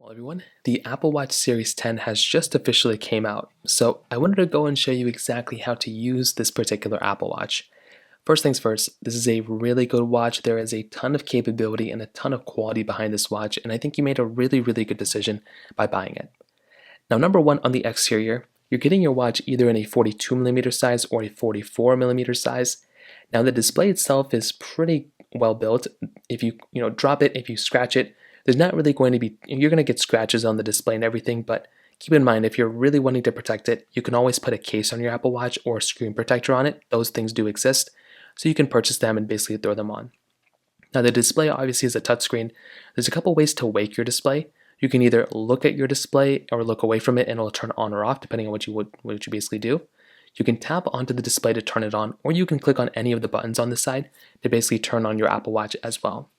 Well, everyone, the Apple Watch Series 10 has just officially came out, so I wanted to go and show you exactly how to use this particular Apple Watch. First things first, this is a really good watch. There is a ton of capability and a ton of quality behind this watch, and I think you made a really good decision by buying it. Now, number one, on the exterior, you're getting your watch either in a 42mm size or a 44mm size. Now, the display itself is pretty well built. If you drop it, if you scratch it, there's not really going to be, you're going to get scratches on the display and everything, but keep in mind, if you're really wanting to protect it, you can always put a case on your Apple Watch or a screen protector on it. Those things do exist, so you can purchase them and basically throw them on. Now, the display obviously is a touchscreen. There's a couple ways to wake your display. You can either look at your display or look away from it and it'll turn on or off depending on what you basically do. You can tap onto the display to turn it on, or you can click on any of the buttons on the side to basically turn on your Apple Watch as well.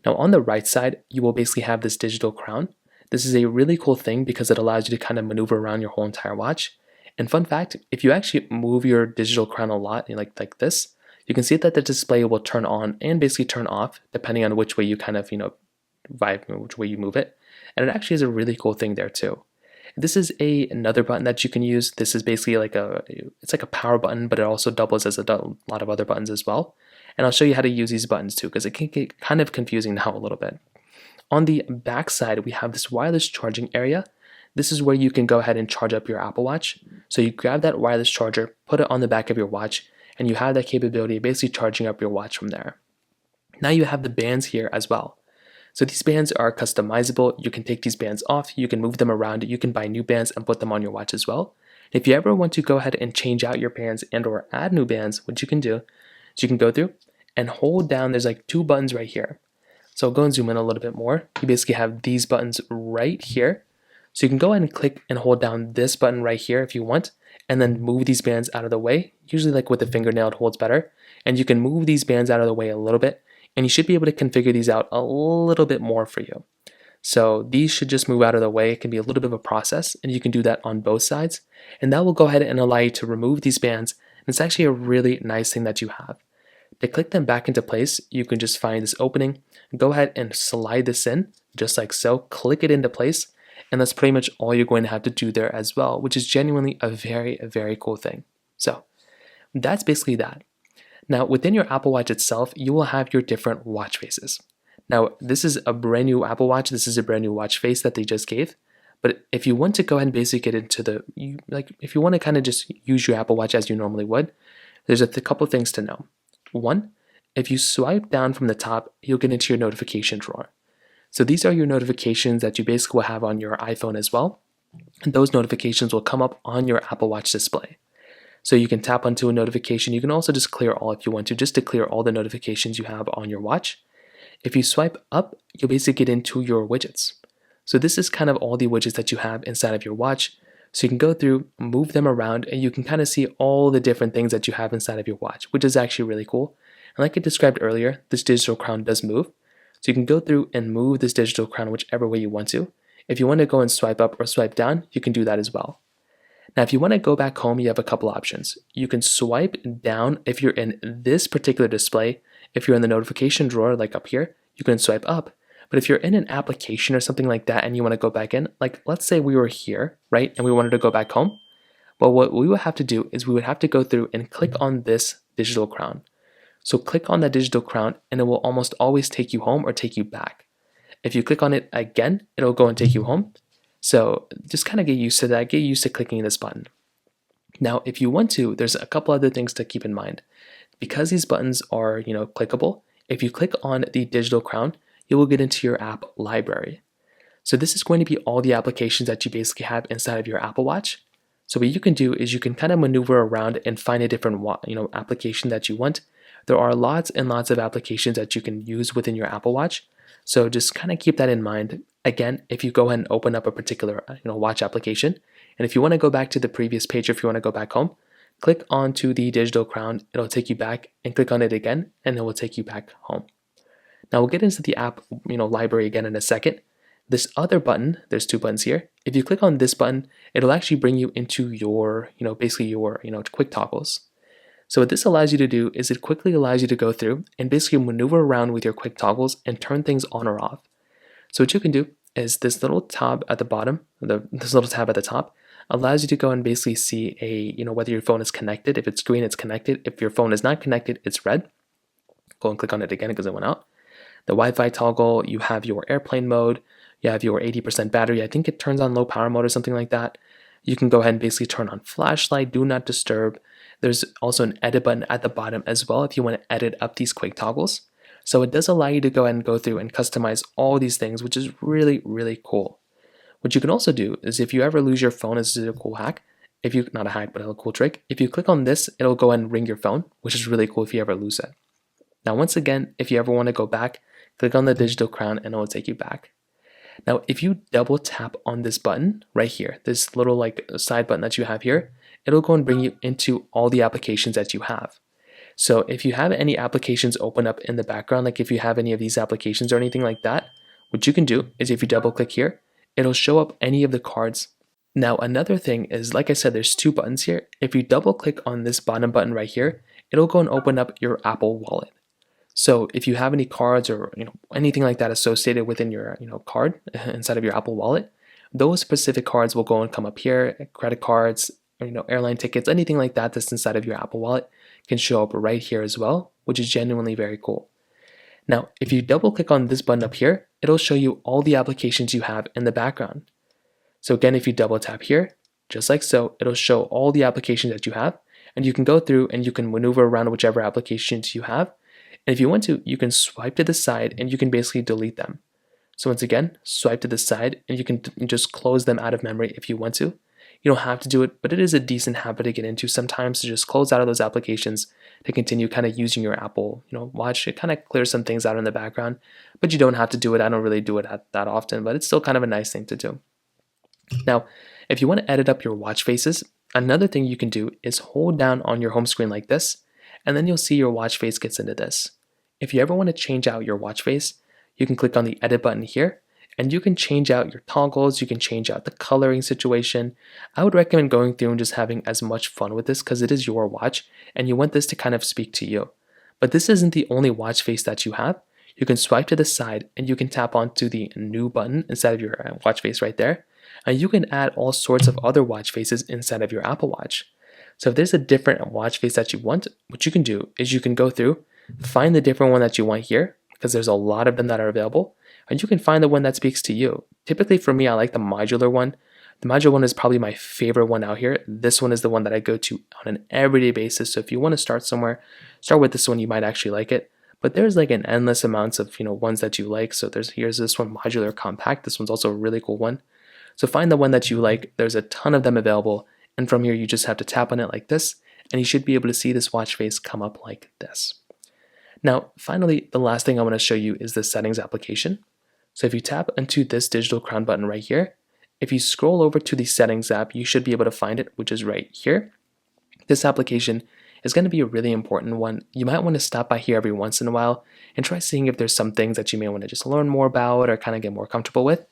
Now, on the right side, you will basically have this digital crown. This is a really cool thing because it allows you to kind of maneuver around your whole entire watch. And fun fact, if you actually move your digital crown a lot, like this, you can see that the display will turn on and basically turn off depending on which way you kind of, which way you move it. And it actually is a really cool thing there too. This is another button that you can use. This is basically it's like a power button, but it also doubles as a lot of other buttons as well. And I'll show you how to use these buttons too, because it can get kind of confusing now a little bit. On the back side, we have this wireless charging area. This is where you can go ahead and charge up your Apple Watch. So you grab that wireless charger, put it on the back of your watch, and you have that capability of basically charging up your watch from there. Now you have the bands here as well. So these bands are customizable. You can take these bands off, you can move them around, you can buy new bands and put them on your watch as well. If you ever want to go ahead and change out your bands and or add new bands, what you can do is you can go through and hold down, there's like two buttons right here. So I'll go and zoom in a little bit more. You basically have these buttons right here. So you can go ahead and click and hold down this button right here if you want, and then move these bands out of the way. Usually like with the fingernail it holds better. And you can move these bands out of the way a little bit, and you should be able to configure these out a little bit more for you. So these should just move out of the way. It can be a little bit of a process, and you can do that on both sides. And that will go ahead and allow you to remove these bands. And it's actually a really nice thing that you have. To click them back into place, you can just find this opening, go ahead and slide this in, just like so, click it into place, and that's pretty much all you're going to have to do there as well, which is genuinely a very cool thing. So that's basically that. Now, within your Apple Watch itself, you will have your different watch faces. Now, this is a brand new Apple Watch. This is a brand new watch face that they just gave. But if you want to go ahead and basically get into if you want to kind of just use your Apple Watch as you normally would, there's a couple things to know. One, if you swipe down from the top, you'll get into your notification drawer. So these are your notifications that you basically will have on your iPhone as well. And those notifications will come up on your Apple Watch display. So you can tap onto a notification. You can also just clear all if you want to, just to clear all the notifications you have on your watch. If you swipe up, you'll basically get into your widgets. So this is kind of all the widgets that you have inside of your watch. So you can go through, move them around, and you can kind of see all the different things that you have inside of your watch, which is actually really cool. And like I described earlier, this digital crown does move. So you can go through and move this digital crown whichever way you want to. If you want to go and swipe up or swipe down, you can do that as well. Now, if you want to go back home, you have a couple options. You can swipe down if you're in this particular display. If you're in the notification drawer, like up here, you can swipe up. But if you're in an application or something like that and you want to go back in, like let's say we were here, right, and we wanted to go back home, well, what we would have to do is we would have to go through and click on this digital crown. So click on that digital crown and it will almost always take you home or take you back. If you click on it again, it'll go and take you home. So just kind of get used to that, get used to clicking this button. Now, if you want to, there's a couple other things to keep in mind. Because these buttons are, clickable, if you click on the digital crown, you will get into your app library. So this is going to be all the applications that you basically have inside of your Apple Watch. So what you can do is you can kind of maneuver around and find a different application that you want. There are lots and lots of applications that you can use within your Apple Watch. So just kind of keep that in mind. Again, if you go ahead and open up a particular watch application, and if you want to go back to the previous page, or if you want to go back home, click onto the digital crown. It'll take you back, and click on it again, and it will take you back home. Now we'll get into the app library again in a second. This other button, there's two buttons here. If you click on this button, it'll actually bring you into your, basically your, quick toggles. So what this allows you to do is it quickly allows you to go through and basically maneuver around with your quick toggles and turn things on or off. So what you can do is this little tab at the bottom, this little tab at the top allows you to go and basically see whether your phone is connected. If it's green, it's connected. If your phone is not connected, it's red. Go and click on it again because it went out. The Wi-Fi toggle, you have your airplane mode, you have your 80% battery. I think it turns on low power mode or something like that. You can go ahead and basically turn on flashlight, do not disturb. There's also an edit button at the bottom as well if you want to edit up these quick toggles. So it does allow you to go ahead and go through and customize all these things, which is really, really cool. What you can also do is if you ever lose your phone, this is a cool hack. If you, not a hack, but a cool trick. If you click on this, it'll go ahead and ring your phone, which is really cool if you ever lose it. Now, once again, if you ever want to go back, click on the digital crown and it will take you back. Now, if you double tap on this button right here, this little like side button that you have here, it'll go and bring you into all the applications that you have. So if you have any applications open up in the background, like if you have any of these applications or anything like that, what you can do is if you double click here, it'll show up any of the cards. Now, another thing is, like I said, there's two buttons here. If you double click on this bottom button right here, it'll go and open up your Apple Wallet. So if you have any cards or anything like that associated within your card inside of your Apple Wallet, those specific cards will go and come up here. Credit cards, airline tickets, anything like that that's inside of your Apple Wallet can show up right here as well, which is genuinely very cool. Now, if you double click on this button up here, it'll show you all the applications you have in the background. So again, if you double tap here, just like so, it'll show all the applications that you have, and you can go through and you can maneuver around whichever applications you have. And if you want to, you can swipe to the side and you can basically delete them. So once again, swipe to the side and you can just close them out of memory if you want to. You don't have to do it, but it is a decent habit to get into sometimes, to just close out of those applications to continue kind of using your Apple Watch. It kind of clears some things out in the background, but you don't have to do it. I don't really do it that often, but it's still kind of a nice thing to do. Now, if you want to edit up your watch faces, another thing you can do is hold down on your home screen like this, and then you'll see your watch face gets into this. If you ever want to change out your watch face, you can click on the edit button here, and you can change out your toggles, you can change out the coloring situation. I would recommend going through and just having as much fun with this because it is your watch, and you want this to kind of speak to you. But this isn't the only watch face that you have. You can swipe to the side, and you can tap onto the new button inside of your watch face right there, and you can add all sorts of other watch faces inside of your Apple Watch. So if there's a different watch face that you want, what you can do is you can go through, find the different one that you want here, because there's a lot of them that are available, and you can find the one that speaks to you. Typically for me, I like the modular one. The modular one is probably my favorite one out here. This one is the one that I go to on an everyday basis. So if you want to start somewhere, start with this one, you might actually like it. But there's like an endless amounts of ones that you like. So here's this one, modular compact. This one's also a really cool one. So find the one that you like. There's a ton of them available. And from here, you just have to tap on it like this, and you should be able to see this watch face come up like this. Now, finally, the last thing I want to show you is the settings application. So if you tap into this digital crown button right here, if you scroll over to the settings app, you should be able to find it, which is right here. This application is going to be a really important one. You might want to stop by here every once in a while and try seeing if there's some things that you may want to just learn more about or kind of get more comfortable with.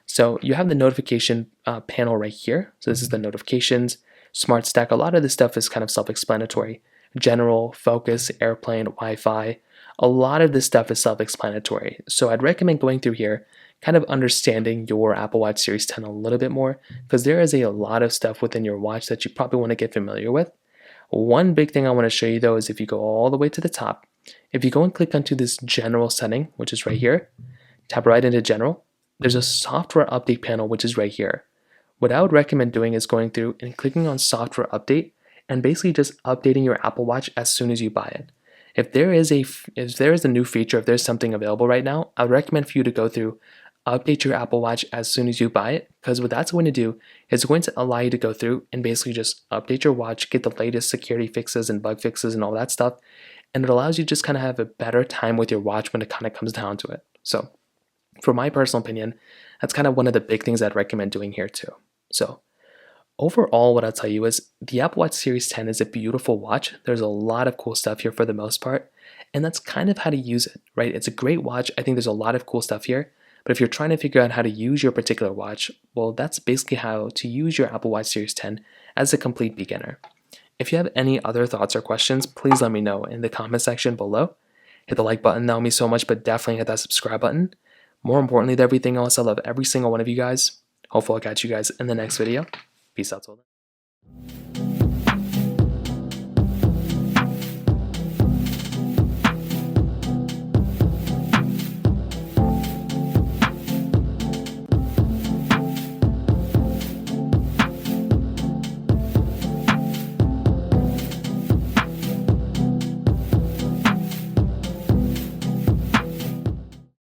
So you have the notification panel right here. So this is the notifications, smart stack. A lot of this stuff is kind of self-explanatory. General, focus, airplane, Wi-Fi. A lot of this stuff is self-explanatory. So I'd recommend going through here, kind of understanding your Apple Watch Series 10 a little bit more, because there is a lot of stuff within your watch that you probably want to get familiar with. One big thing I want to show you though is if you go all the way to the top, if you go and click onto this general setting, which is right here, tap right into general, there's a software update panel, which is right here. What I would recommend doing is going through and clicking on software update and basically just updating your Apple Watch as soon as you buy it. If there is a new feature, if there's something available right now, I would recommend for you to go through, update your Apple Watch as soon as you buy it, because what that's going to do is going to allow you to go through and basically just update your watch, get the latest security fixes and bug fixes and all that stuff, and it allows you to just kind of have a better time with your watch when it kind of comes down to it. So for my personal opinion, that's kind of one of the big things I'd recommend doing here too. So overall, what I'll tell you is the Apple Watch Series 10 is a beautiful watch. There's a lot of cool stuff here for the most part, and that's kind of how to use it, right? It's a great watch. I think there's a lot of cool stuff here, but if you're trying to figure out how to use your particular watch, well, that's basically how to use your Apple Watch Series 10 as a complete beginner. If you have any other thoughts or questions, please let me know in the comment section below. Hit the like button, that would mean so much, but definitely hit that subscribe button. More importantly than everything else, I love every single one of you guys. Hopefully I'll catch you guys in the next video. Peace out till then.